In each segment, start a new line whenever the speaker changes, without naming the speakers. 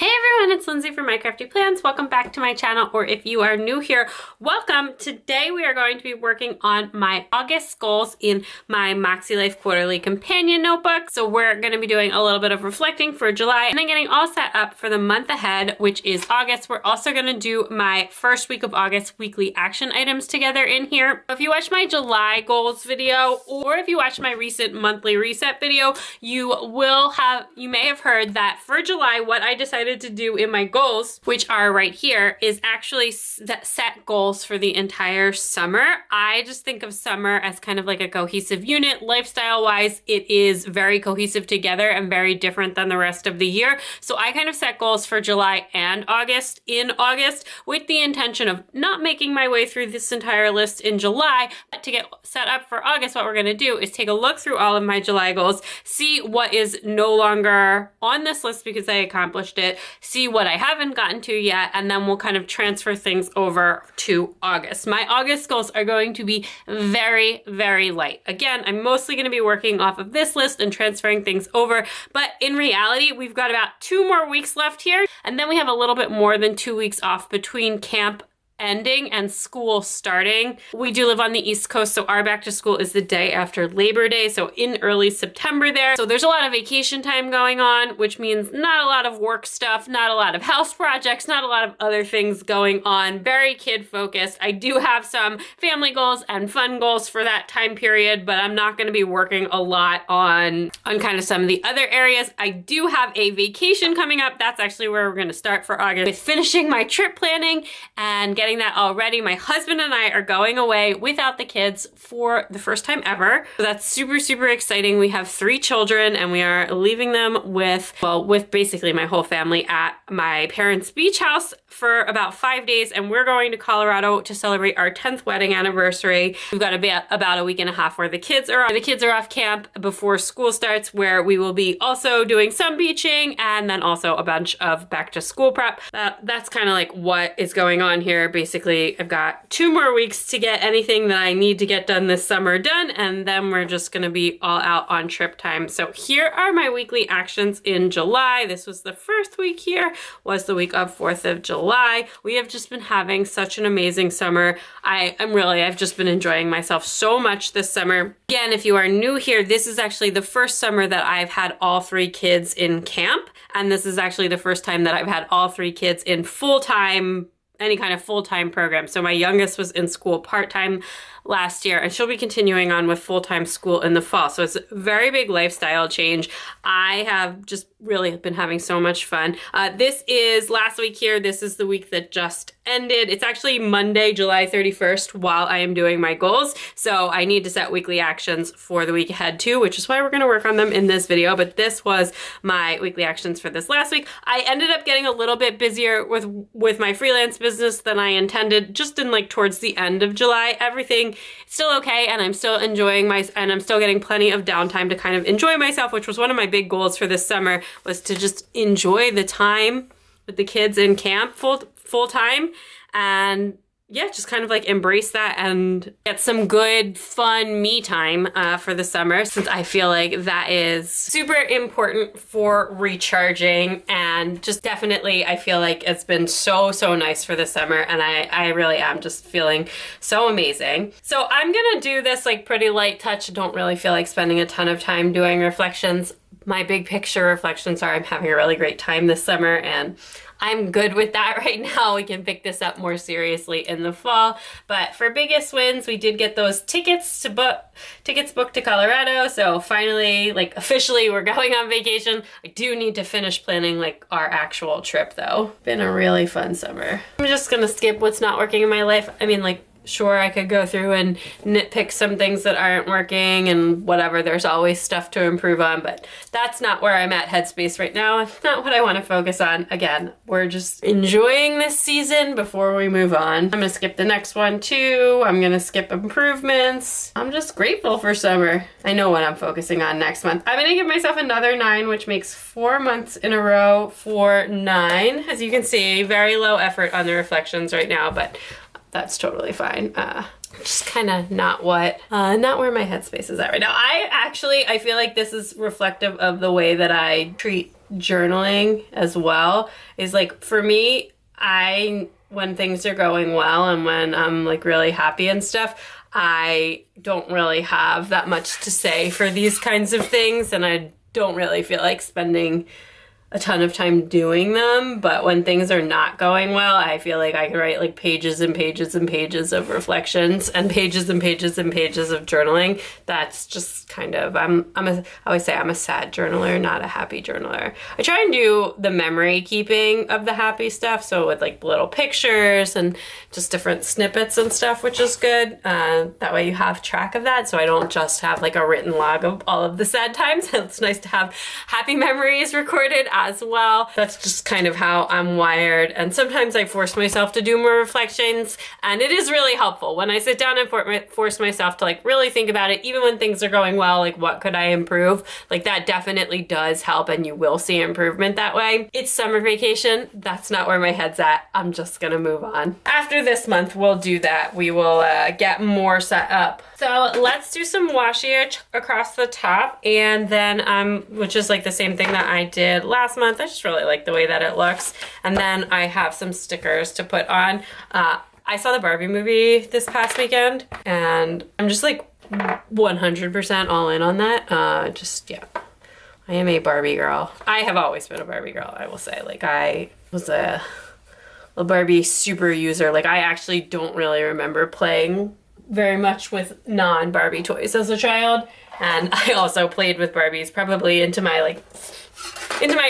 Hey everyone, it's Lindsay from My Crafty Plans. Welcome back to my channel, or if you are new here, welcome. Today we are going to be working on my August goals in my MakseLife Quarterly Companion Notebook. So we're going to be doing a little bit of reflecting for July and then getting all set up for the month ahead, which is August. We're also going to do my first week of August weekly action items together in here. If you watched my July goals video, or if you watched my recent monthly reset video, you may have heard that for July, what I decided to do in my goals, which are right here, is actually set goals for the entire summer. I just think of summer as kind of like a cohesive unit. Lifestyle wise, it is very cohesive together and very different than the rest of the year. So I kind of set goals for July and August in August with the intention of not making my way through this entire list in July, but to get set up for August, what we're going to do is take a look through all of my July goals, see what is no longer on this list because I accomplished it, see what I haven't gotten to yet, and then we'll kind of transfer things over to August. My August goals are going to be very, very light. Again, I'm mostly going to be working off of this list and transferring things over, but in reality, we've got about 2 more weeks left here, and then we have a little bit more than 2 weeks off between camp ending and school starting. We do live on the East Coast, so our back to school is the day after Labor Day, so in early September there. So there's a lot of vacation time going on, which means not a lot of work stuff, not a lot of house projects, not a lot of other things going on. Very kid focused. I do have some family goals and fun goals for that time period, but I'm not going to be working a lot on kind of some of the other areas. I do have a vacation coming up. That's actually where we're going to start for August, with finishing my trip planning and getting that already. My husband and I are going away without the kids for the first time ever. So that's super, super exciting. We have 3 children and we are leaving them with basically my whole family at my parents' beach house for about 5 days, and we're going to Colorado to celebrate our 10th wedding anniversary. We've got about a week and a half where the kids are off camp before school starts, where we will be also doing some beaching and then also a bunch of back to school prep. That's kind of like what is going on here. Basically, I've got 2 more weeks to get anything that I need to get done this summer done, and then we're just gonna be all out on trip time. So here are my weekly actions in July. This was the first week here, was the week of 4th of July. We have just been having such an amazing summer. I've just been enjoying myself so much this summer. Again, if you are new here, this is actually the first summer that I've had all 3 kids in camp, and this is actually the first time that I've had all 3 kids in any kind of full-time program. So my youngest was in school part-time last year, and she'll be continuing on with full-time school in the fall. So it's a very big lifestyle change. I have just really been having so much fun. This is last week here. This is the week that just ended. It's actually Monday, July 31st while I am doing my goals. So I need to set weekly actions for the week ahead too, which is why we're going to work on them in this video. But this was my weekly actions for this last week. I ended up getting a little bit busier with my freelance business than I intended, just in towards the end of July. Everything still okay, and I'm still enjoying and I'm still getting plenty of downtime to kind of enjoy myself, which was one of my big goals for this summer, was to just enjoy the time with the kids in camp full time, and yeah, just kind of embrace that and get some good, fun me time for the summer, since I feel like that is super important for recharging, and just definitely I feel like it's been so nice for the summer, and I really am just feeling so amazing. So I'm gonna do this pretty light touch. Don't really feel like spending a ton of time doing reflections. My big picture reflections are I'm having a really great time this summer, and I'm good with that right now. We can pick this up more seriously in the fall. But for biggest wins, we did get those tickets booked to Colorado. So finally, officially, we're going on vacation. I do need to finish planning our actual trip though. Been a really fun summer. I'm just gonna skip what's not working in my life. I mean, sure, I could go through and nitpick some things that aren't working and whatever. There's always stuff to improve on, but that's not where I'm at headspace right now. It's not what I want to focus on. Again, we're just enjoying this season before we move on. I'm gonna skip the next one too. I'm gonna skip improvements. I'm just grateful for summer. I know what I'm focusing on next month. I'm gonna give myself another 9, which makes 4 months in a row for 9. As you can see, very low effort on the reflections right now, but that's totally fine. Just kind of not where my headspace is at right now. I feel like this is reflective of the way that I treat journaling as well is like, for me, when things are going well and when I'm like really happy and stuff, I don't really have that much to say for these kinds of things, and I don't really feel like spending a ton of time doing them. But when things are not going well, I feel like I can write like pages and pages and pages of reflections and pages and pages and pages of journaling. That's just kind of, I always say I'm a sad journaler, not a happy journaler. I try and do the memory keeping of the happy stuff, so with like little pictures and just different snippets and stuff, which is good. That way you have track of that, so I don't just have like a written log of all of the sad times. It's nice to have happy memories recorded as well. That's just kind of how I'm wired, and sometimes I force myself to do more reflections, and it is really helpful when I sit down and force myself to like really think about it, even when things are going well, like what could I improve? Like that definitely does help, and you will see improvement that way. It's summer vacation. That's not where my head's at. I'm just gonna move on. After this month, we'll do that. We will get more set up. So let's do some washi across the top, and then which is like the same thing that I did last month. I just really like the way that it looks. And then I have some stickers to put on. I saw the Barbie movie this past weekend, and I'm just like 100% all in on that. Yeah, I am a Barbie girl. I have always been a Barbie girl, I will say. Like, I was a Barbie super user. Like, I actually don't really remember playing very much with non-Barbie toys as a child. And I also played with Barbies probably into my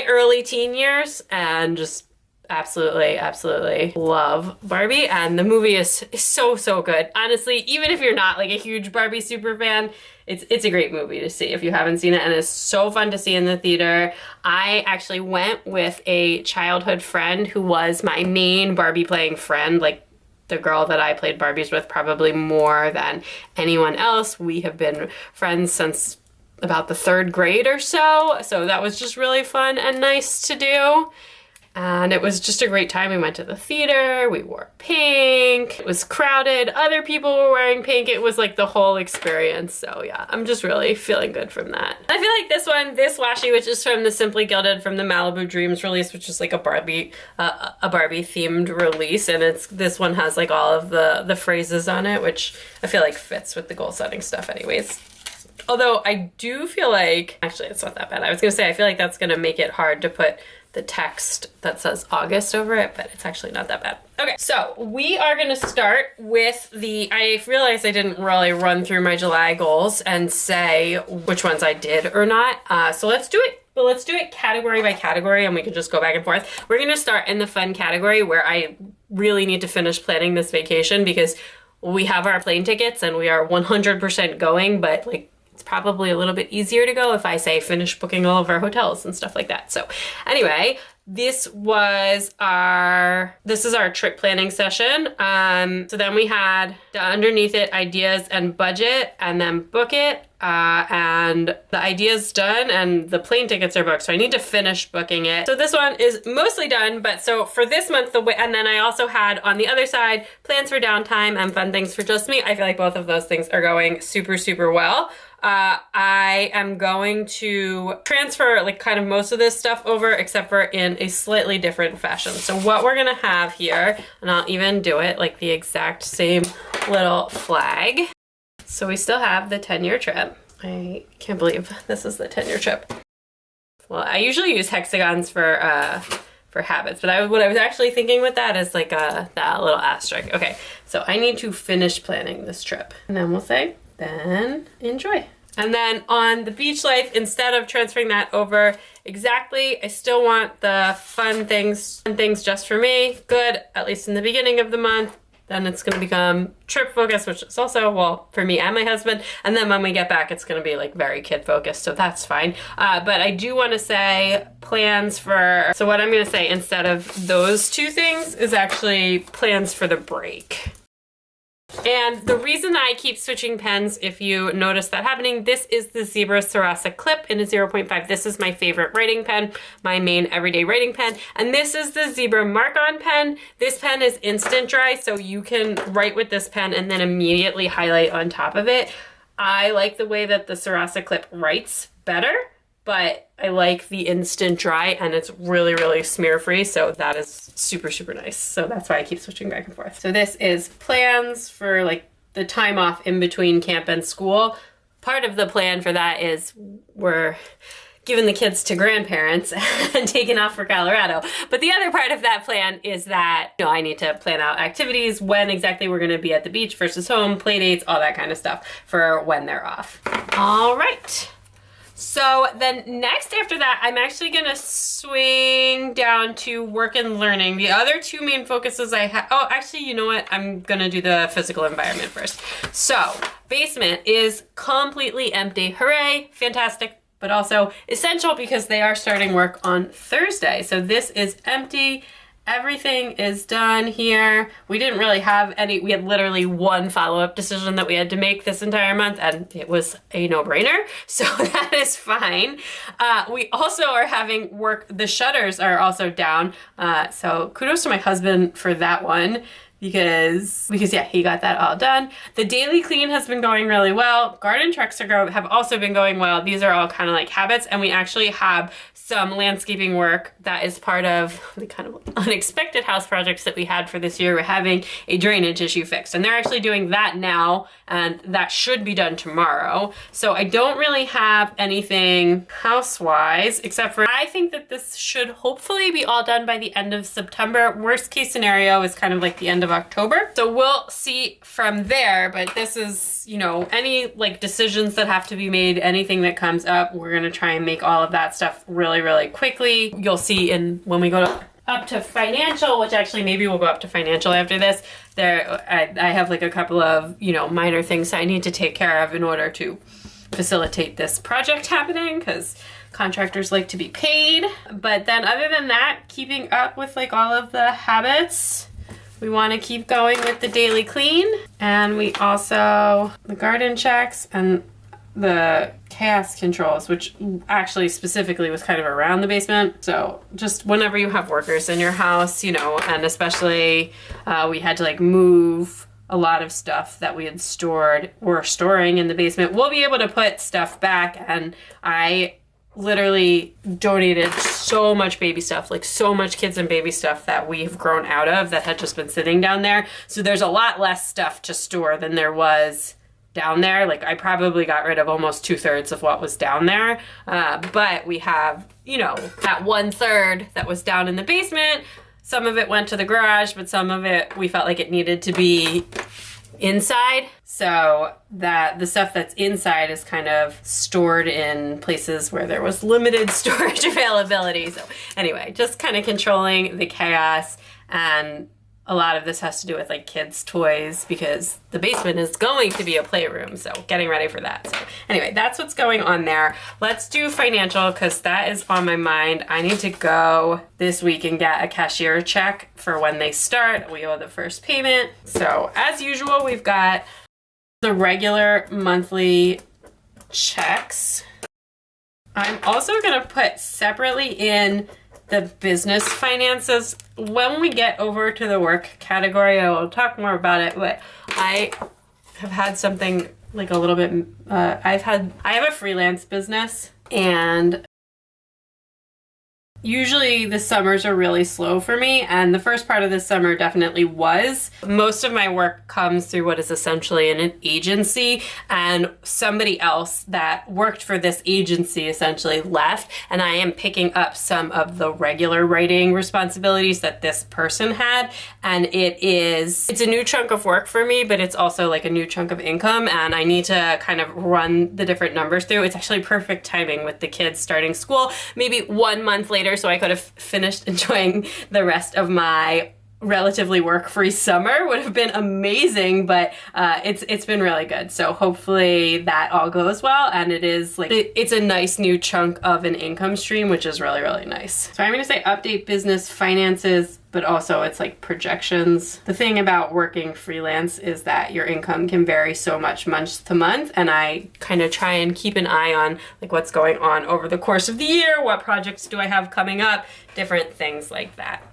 early teen years, and just absolutely love Barbie. And the movie is so good. Honestly, even if you're not like a huge Barbie super fan, it's a great movie to see if you haven't seen it, and it's so fun to see in the theater. I actually went with a childhood friend who was my main Barbie playing friend, like the girl that I played Barbies with probably more than anyone else. We have been friends since about the 3rd grade or so. So that was just really fun and nice to do. And it was just a great time. We went to the theater, we wore pink, it was crowded, other people were wearing pink. It was like the whole experience. So yeah, I'm just really feeling good from that. I feel like this washi, which is from the Simply Gilded from the Malibu Dreams release, which is like a Barbie themed release. And this one has like all of the phrases on it, which I feel like fits with the goal setting stuff anyways. Although I do feel like, actually it's not that bad. I was gonna say, I feel like that's gonna make it hard to put the text that says August over it, but it's actually not that bad. Okay, so we are gonna start with I realized I didn't really run through my July goals and say which ones I did or not. So let's do it. But let's do it category by category, and we can just go back and forth. We're gonna start in the fun category where I really need to finish planning this vacation, because we have our plane tickets and we are 100% going, but like, it's probably a little bit easier to go if I say finish booking all of our hotels and stuff like that. So anyway, this is our trip planning session. So then we had underneath it ideas and budget, and then book it. And the idea's done and the plane tickets are booked. So I need to finish booking it. So this one is mostly done, but so for this month, and then I also had on the other side, plans for downtime and fun things for just me. I feel like both of those things are going super well. I am going to transfer like kind of most of this stuff over, except for in a slightly different fashion. So what we're gonna have here, and I'll even do it like the exact same little flag. So we still have the 10-year trip. I can't believe this is the 10-year trip. Well, I usually use hexagons for habits, but what I was actually thinking with that is like that little asterisk. Okay, so I need to finish planning this trip, and then we'll say, then enjoy. And then on the beach life, instead of transferring that over exactly, I still want the fun things just for me. Good, at least in the beginning of the month. Then it's gonna become trip focused, which is also, well, for me and my husband. And then when we get back, it's gonna be like very kid focused, so that's fine. But I do wanna say plans for, so what I'm gonna say instead of those two things is actually plans for the break. And the reason I keep switching pens, if you notice that happening, this is the Zebra Sarasa Clip in a 0.5. This is my favorite writing pen, my main everyday writing pen. And this is the Zebra Mark-On pen. This pen is instant dry, so you can write with this pen and then immediately highlight on top of it. I like the way that the Sarasa Clip writes better, but I like the instant dry, and it's really, really smear free. So that is super, super nice. So that's why I keep switching back and forth. So this is plans for like the time off in between camp and school. Part of the plan for that is we're giving the kids to grandparents and taking off for Colorado. But the other part of that plan is that, you know, I need to plan out activities, when exactly we're gonna be at the beach versus home, play dates, all that kind of stuff for when they're off. All right. So then next after that, I'm actually gonna swing down to work and learning. The other two main focuses I have, oh, actually, you know what? I'm gonna do the physical environment first. So basement is completely empty. Hooray, fantastic, but also essential because they are starting work on Thursday. So this is empty. Everything is done here. We didn't really have any, we had literally one follow-up decision that we had to make this entire month, and it was a no-brainer, so that is fine. We also are having work, the shutters are also down, so kudos to my husband for that one. Because yeah, he got that all done. The daily clean has been going really well. Garden trucks have also been going well. These are all kind of like habits, and we actually have some landscaping work that is part of the kind of unexpected house projects that we had for this year. We're having a drainage issue fixed, and they're actually doing that now, and that should be done tomorrow. So I don't really have anything house-wise, except for I think that this should hopefully be all done by the end of September. Worst case scenario is kind of like the end of October. So we'll see from there, but this is, you know, any like decisions that have to be made, anything that comes up, we're gonna try and make all of that stuff really, really quickly. You'll see when we go up to financial, which actually maybe we'll go up to financial after this. I have like a couple of, you know, minor things I need to take care of in order to facilitate this project happening, because contractors like to be paid. But then other than that, keeping up with like all of the habits. We want to keep going with the daily clean, and we also, the garden checks and the chaos controls, which actually specifically was kind of around the basement. So just whenever you have workers in your house, you know, and especially we had to like move a lot of stuff that we had stored or storing in the basement, we'll be able to put stuff back. And I literally donated so much baby stuff, like so much kids and baby stuff that we've grown out of that had just been sitting down there. So there's a lot less stuff to store than there was down there. Like I probably got rid of almost 2/3 of what was down there. But we have, you know, that 1/3 that was down in the basement. Some of it went to the garage, but some of it we felt like it needed to be inside, so that the stuff that's inside is kind of stored in places where there was limited storage availability. So anyway, just kind of controlling the chaos, and a lot of this has to do with like kids' toys because the basement is going to be a playroom, so getting ready for that. So anyway, that's what's going on there. Let's do financial because that is on my mind. I need to go this week and get a cashier check for when they start. We owe the first payment. So as usual, we've got the regular monthly checks. I'm also gonna put separately in the business finances. When we get over to the work category, I will talk more about it, but I have had something like a little bit, I have a freelance business, and usually the summers are really slow for me, and the first part of this summer definitely was. Most of my work comes through what is essentially an agency, and somebody else that worked for this agency essentially left, and I am picking up some of the regular writing responsibilities that this person had, and it's a new chunk of work for me, but it's also like a new chunk of income, and I need to kind of run the different numbers through. It's actually perfect timing with the kids starting school, maybe 1 month later, so I could have finished enjoying the rest of my relatively work-free summer. Would have been amazing, but it's been really good. So hopefully that all goes well, and it is like it's a nice new chunk of an income stream, which is really, really nice. So I'm gonna say update business finances, but also it's like projections. The thing about working freelance is that your income can vary so much month to month, and I kind of try and keep an eye on like what's going on over the course of the year, what projects do I have coming up, different things like that.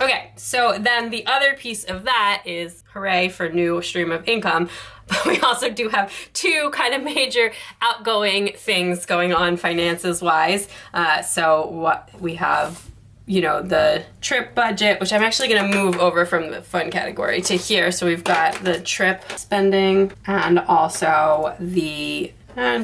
Okay, so then the other piece of that is hooray for new stream of income. but we also do have two kind of major outgoing things going on finances wise. So what we have, you know, the trip budget, which I'm actually going to move over from the fun category to here. So we've got the trip spending and also the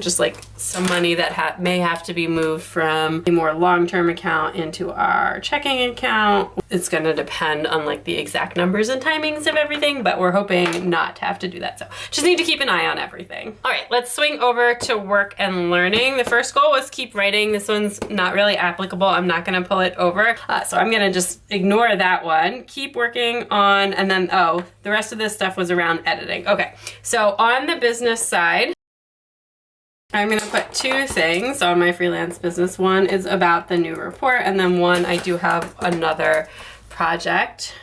just like some money that may have to be moved from a more long-term account into our checking account. It's going to depend on like the exact numbers and timings of everything, but we're hoping not to have to do that. So just need to keep an eye on everything. All right, let's swing over to work and learning. The first goal was keep writing. This one's not really applicable. I'm not going to pull it over. So I'm going to just ignore that one. Keep working on, and then, oh, the rest of this stuff was around editing. Okay, so on the business side, I'm going to put two things on my freelance business. One is about the new report, and then one, I do have another project,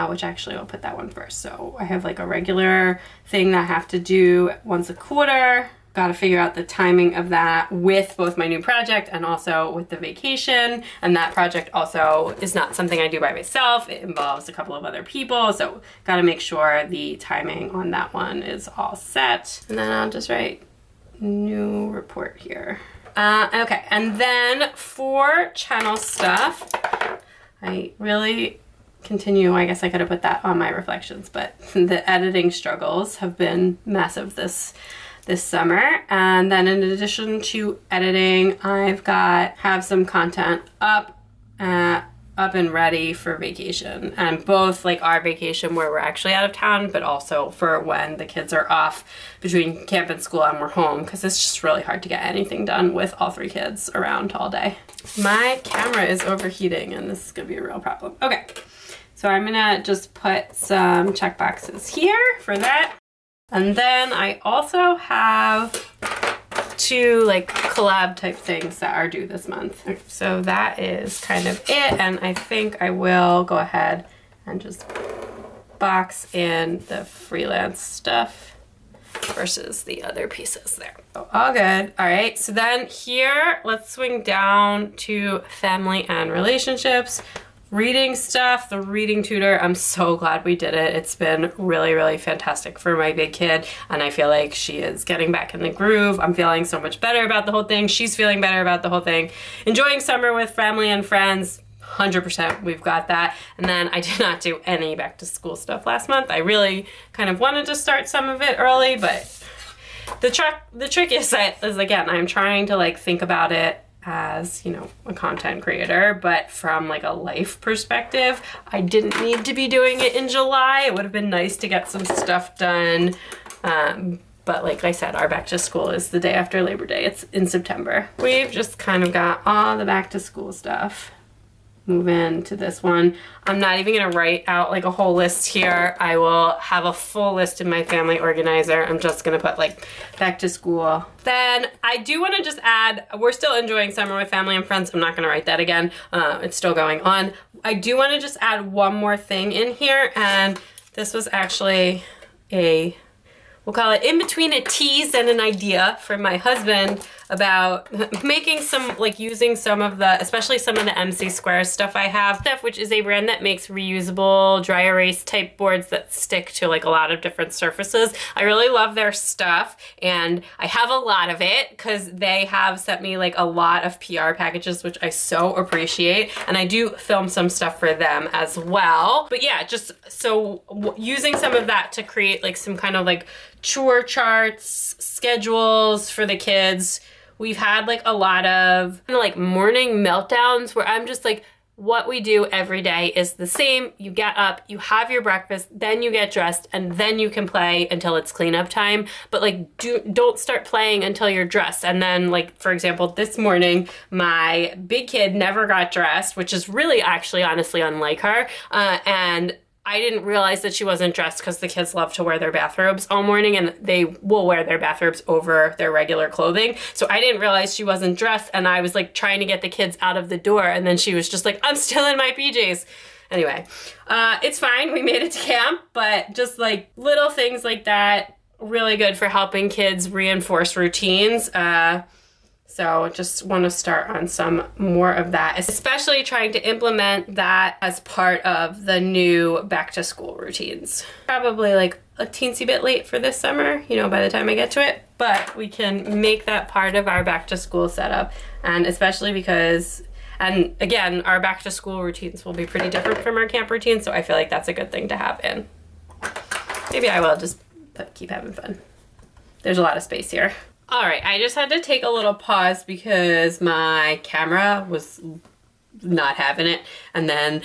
which actually I'll put that one first. So I have like a regular thing that I have to do once a quarter. Got to figure out the timing of that with both my new project and also with the vacation. And that project also is not something I do by myself. It involves a couple of other people. So got to make sure the timing on that one is all set. And then I'll just write new report here. Okay, and then for channel stuff, I really continue, I guess I could have put that on my reflections, but the editing struggles have been massive this summer. And then in addition to editing, have some content up and ready for vacation, and both like our vacation where we're actually out of town, but also for when the kids are off between camp and school and we're home, because it's just really hard to get anything done with all three kids around all day. My camera is overheating and this is gonna be a real problem. Okay, so I'm gonna just put some check boxes here for that. And then I also have two like collab type things that are due this month. So that is kind of it, and I think I will go ahead and just box in the freelance stuff versus the other pieces there. So all good. All right, so then here, let's swing down to family and relationships. Reading stuff, the reading tutor, I'm so glad we did it. It's been really, really fantastic for my big kid, and I feel like she is getting back in the groove. I'm feeling so much better about the whole thing. She's feeling better about the whole thing. Enjoying summer with family and friends, 100% we've got that. And then I did not do any back to school stuff last month. I really kind of wanted to start some of it early, but the trick is again, I'm trying to like think about it as, you know, a content creator, but from like a life perspective, I didn't need to be doing it in July. It would have been nice to get some stuff done. But like I said, our back to school is the day after Labor Day. It's in September. We've just kind of got all the back to school stuff. Move into this one. I'm not even gonna write out like a whole list here. I will have a full list in my family organizer. I'm just gonna put like back to school. Then I do wanna just add, we're still enjoying summer with family and friends. I'm not gonna write that again. It's still going on. I do wanna just add one more thing in here, and this was actually we'll call it in between a tease and an idea from my husband about making some, like using some of the, especially some of the MC Squares stuff I have, which is a brand that makes reusable dry erase type boards that stick to like a lot of different surfaces. I really love their stuff, and I have a lot of it because they have sent me like a lot of PR packages, which I so appreciate, and I do film some stuff for them as well. But yeah, just so using some of that to create like some kind of like chore charts, schedules for the kids. We've had like a lot of like morning meltdowns where I'm just like, what we do every day is the same. You get up, you have your breakfast, then you get dressed, and then you can play until it's cleanup time. But like, don't start playing until you're dressed. And then like, for example, this morning, my big kid never got dressed, which is really actually honestly unlike her. And I didn't realize that she wasn't dressed because the kids love to wear their bathrobes all morning, and they will wear their bathrobes over their regular clothing. So I didn't realize she wasn't dressed, and I was like trying to get the kids out of the door, and then she was just like, I'm still in my PJs. Anyway, it's fine. We made it to camp, but just like little things like that, really good for helping kids reinforce routines. So just want to start on some more of that, especially trying to implement that as part of the new back to school routines. Probably like a teensy bit late for this summer, you know, by the time I get to it, but we can make that part of our back to school setup. And especially because, and again, our back to school routines will be pretty different from our camp routine, so I feel like that's a good thing to have in. Maybe I will just keep having fun. There's a lot of space here. All right, I just had to take a little pause because my camera was not having it, and then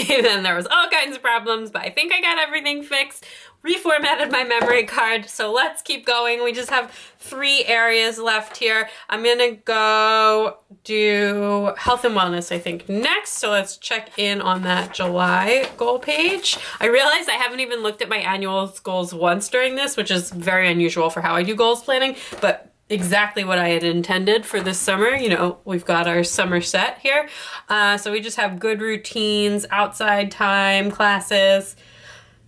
then there was all kinds of problems, but I think I got everything fixed, reformatted my memory card, so let's keep going. We just have 3 areas left here. I'm gonna go do health and wellness, I think, next, so let's check in on that July goal page. I realized I haven't even looked at my annual goals once during this, which is very unusual for how I do goals planning, but exactly what I had intended for this summer. You know, we've got our summer set here. So we just have good routines, outside time, classes,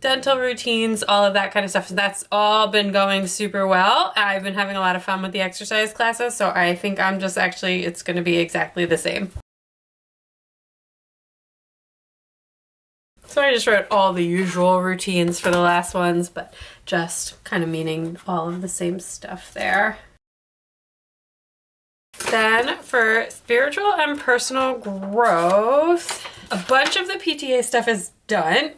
dental routines, all of that kind of stuff. So that's all been going super well. I've been having a lot of fun with the exercise classes, so I think I'm just actually, it's going to be exactly the same. So I just wrote all the usual routines for the last ones, but just kind of meaning all of the same stuff there. Then for spiritual and personal growth, a bunch of the PTA stuff is done.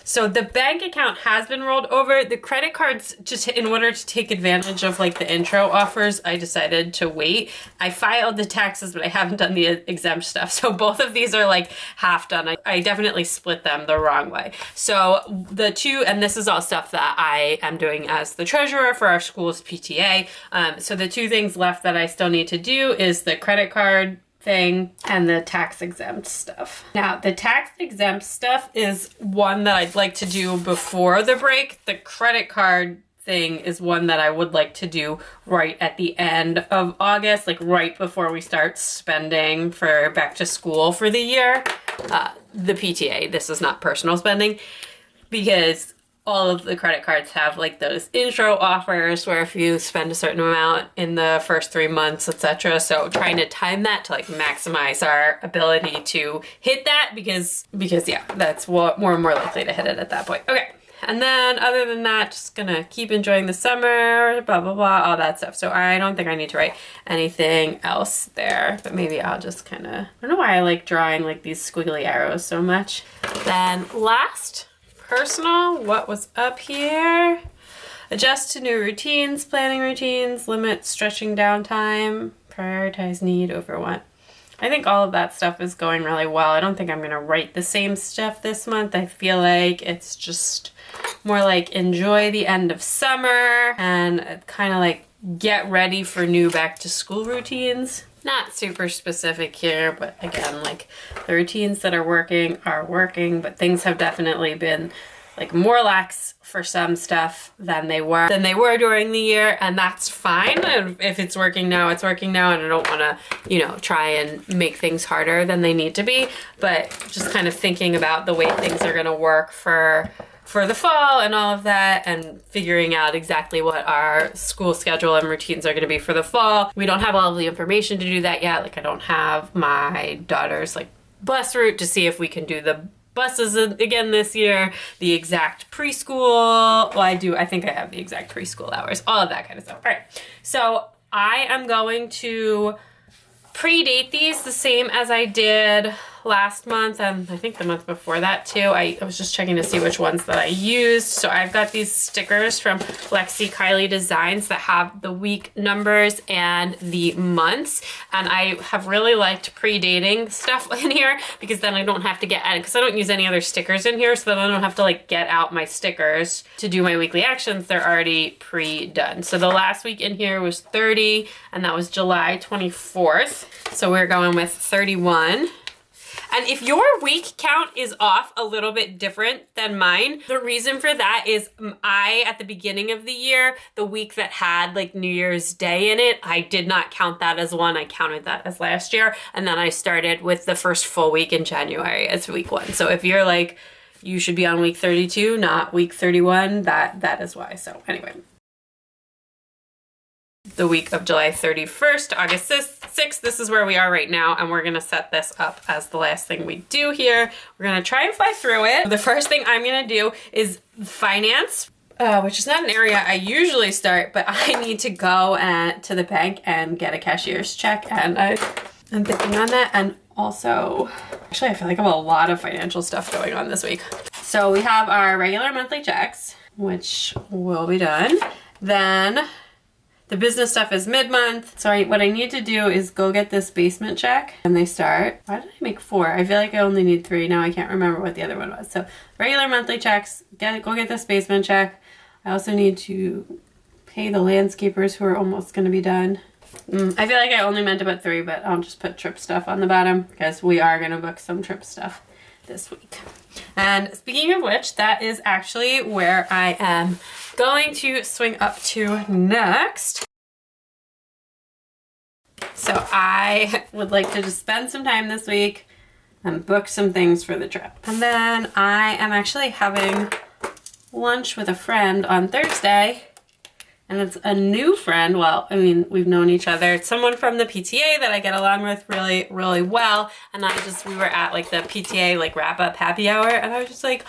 So the bank account has been rolled over. The credit cards, just in order to take advantage of like the intro offers, I decided to wait. I filed the taxes, but I haven't done the exempt stuff. So both of these are like half done. I definitely split them the wrong way. So the 2, and this is all stuff that I am doing as the treasurer for our school's PTA. So the 2 things left that I still need to do is the credit card thing and the tax exempt stuff. Now, the tax exempt stuff is one that I'd like to do before the break. The credit card thing is one that I would like to do right at the end of August, like right before we start spending for back to school for the year. The PTA, this is not personal spending, because all of the credit cards have like those intro offers where if you spend a certain amount in the first 3 months, etc. So trying to time that to like maximize our ability to hit that because yeah, that's what more and more likely to hit it at that point. Okay. And then other than that, just gonna keep enjoying the summer, blah, blah, blah, all that stuff. So I don't think I need to write anything else there, but maybe I'll just kind of, I don't know why I like drawing like these squiggly arrows so much. Then last, personal, what was up here? Adjust to new routines, planning routines, limit stretching downtime, prioritize need over want. I think all of that stuff is going really well. I don't think I'm gonna write the same stuff this month. I feel like it's just more like enjoy the end of summer and kind of like get ready for new back to school routines. Not super specific here, but again, like the routines that are working, but things have definitely been like more lax for some stuff than they were during the year, and that's fine. And if it's working now, it's working now, and I don't want to, you know, try and make things harder than they need to be, but just kind of thinking about the way things are going to work for the fall and all of that, and figuring out exactly what our school schedule and routines are going to be for the fall. We don't have all of the information to do that yet. Like I don't have my daughter's like bus route to see if we can do the buses again this year, the exact preschool. Well, I think I have the exact preschool hours, all of that kind of stuff. All right, so I am going to predate these the same as I did last month, and I think the month before that too. I was just checking to see which ones that I used. So I've got these stickers from Lexi Kylie Designs that have the week numbers and the months, and I have really liked predating stuff in here because then I don't have to because I don't use any other stickers in here, so then I don't have to like get out my stickers to do my weekly actions. They're already pre-done. So the last week in here was 30, and that was July 24th. So we're going with 31. And if your week count is off a little bit different than mine, the reason for that is at the beginning of the year, the week that had like New Year's Day in it, I did not count that as one. I counted that as last year. And then I started with the first full week in January as week 1. So if you're like, you should be on week 32, not week 31, that is why. So anyway. The week of July 31st to August 6th, this is where we are right now, and we're gonna set this up as the last thing we do here. We're gonna try and fly through it. The first thing I'm gonna do is finance. which is not an area I usually start, but I need to go to the bank and get a cashier's check, and I'm thinking on that. And also, actually, I feel like I have a lot of financial stuff going on this week. So we have our regular monthly checks, which will be done. Then the business stuff is mid-month. So what I need to do is go get this basement check, and they start. Why did I make 4? I feel like I only need 3. Now I can't remember what the other one was. So regular monthly checks, go get this basement check. I also need to pay the landscapers who are almost going to be done. I feel like I only meant to put 3, but I'll just put trip stuff on the bottom because we are going to book some trip stuff this week. And speaking of which, that is actually where I am going to swing up to next. So I would like to just spend some time this week and book some things for the trip. And then I am actually having lunch with a friend on Thursday. And it's a new friend. Well, I mean, we've known each other. It's someone from the PTA that I get along with really, really well. And we were at like the PTA like wrap up happy hour, and I was just like,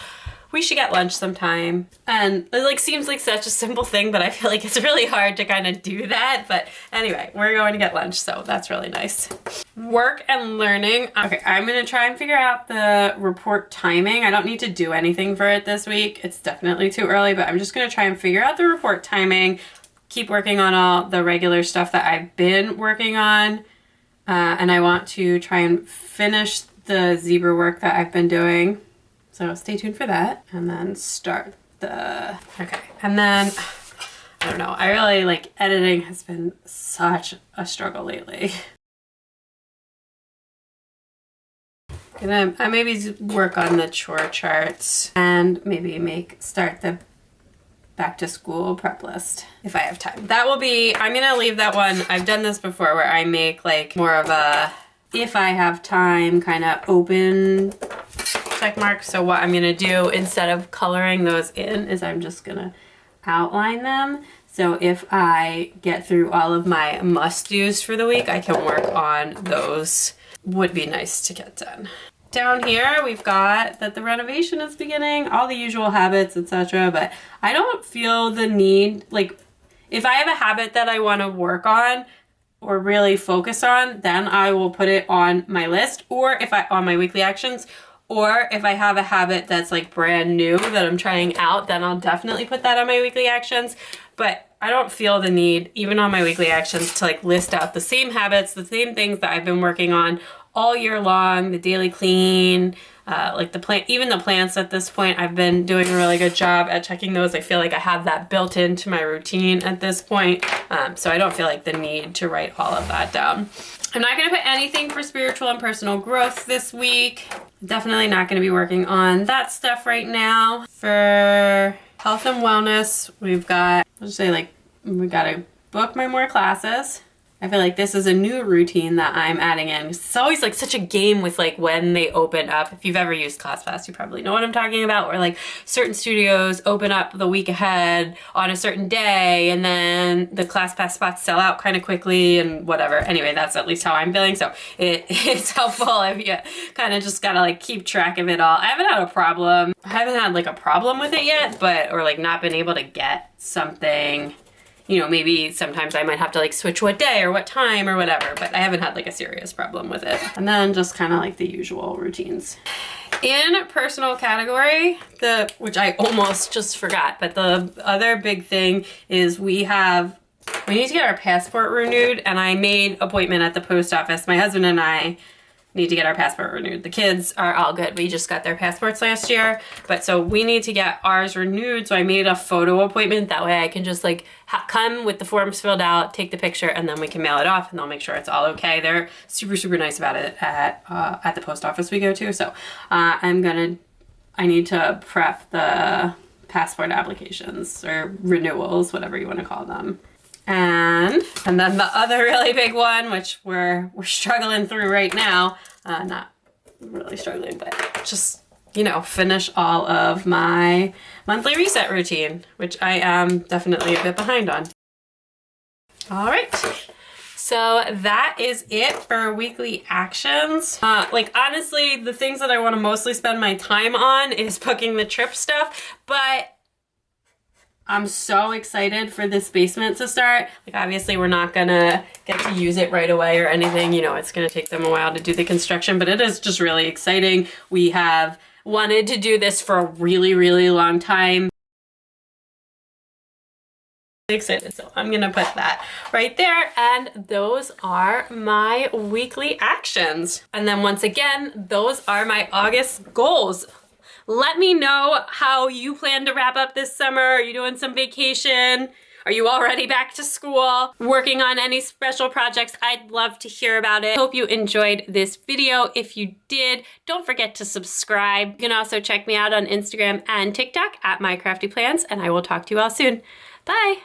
we should get lunch sometime. And it like seems like such a simple thing, but I feel like it's really hard to kind of do that. But anyway, we're going to get lunch, so that's really nice. Work and learning. Okay, I'm gonna try and figure out the report timing. I don't need to do anything for it this week. It's definitely too early, but I'm just gonna try and figure out the report timing, keep working on all the regular stuff that I've been working on. And I want to try and finish the zebra work that I've been doing. So stay tuned for that, and then start okay. And then, I don't know, I really like editing has been such a struggle lately. I maybe work on the chore charts and maybe start the back to school prep list if I have time. That will be, I'm gonna leave that one. I've done this before where I make like more of a, if I have time, kind of open check mark. So what I'm gonna do instead of coloring those in is I'm just gonna outline them. So if I get through all of my must-dos for the week, I can work on those. Would be nice to get done. Down here we've got that the renovation is beginning, all the usual habits, etc. But I don't feel the need, like if I have a habit that I want to work on or really focus on, then I will put it on my list, or on my weekly actions. Or if I have a habit that's like brand new that I'm trying out, then I'll definitely put that on my weekly actions. But I don't feel the need, even on my weekly actions, to like list out the same habits, the same things that I've been working on all year long, the daily clean, like even the plants at this point, I've been doing a really good job at checking those. I feel like I have that built into my routine at this point. So I don't feel like the need to write all of that down. I'm not gonna put anything for spiritual and personal growth this week. Definitely not gonna be working on that stuff right now. For health and wellness, we've got, let's say like, we gotta book more classes. I feel like this is a new routine that I'm adding in. It's always like such a game with like when they open up. If you've ever used ClassPass, you probably know what I'm talking about, where like certain studios open up the week ahead on a certain day, and then the ClassPass spots sell out kind of quickly and whatever. Anyway, that's at least how I'm feeling. So it's helpful if you kind of just gotta like keep track of it all. I haven't had a problem with it yet, or like not been able to get something. You know, maybe sometimes I might have to like switch what day or what time or whatever, but I haven't had like a serious problem with it. And then just kind of like the usual routines. In personal category, which I almost just forgot, but the other big thing is we need to get our passport renewed, and I made appointment at the post office. My husband and I need to get our passport renewed. The kids are all good. We just got their passports last year, but so we need to get ours renewed. So I made a photo appointment. That way I can just like come with the forms filled out, take the picture, and then we can mail it off, and they'll make sure it's all okay. They're super, super nice about it at the post office we go to. So I need to prep the passport applications or renewals, whatever you want to call them. And then the other really big one, which we're struggling through right now, not really struggling, but just, you know, finish all of my monthly reset routine, which I am definitely a bit behind on. All right. So that is it for weekly actions. Like honestly, the things that I want to mostly spend my time on is booking the trip stuff, but I'm so excited for this basement to start. Like, obviously we're not gonna get to use it right away or anything. You know, it's gonna take them a while to do the construction, but it is just really exciting. We have wanted to do this for a really, really long time. Excited, so I'm gonna put that right there, and those are my weekly actions. And then once again, those are my August goals. Let me know how you plan to wrap up this summer. Are you doing some vacation? Are you already back to school? Working on any special projects? I'd love to hear about it. Hope you enjoyed this video. If you did, don't forget to subscribe. You can also check me out on Instagram and TikTok at MyCraftyPlans, and I will talk to you all soon. Bye.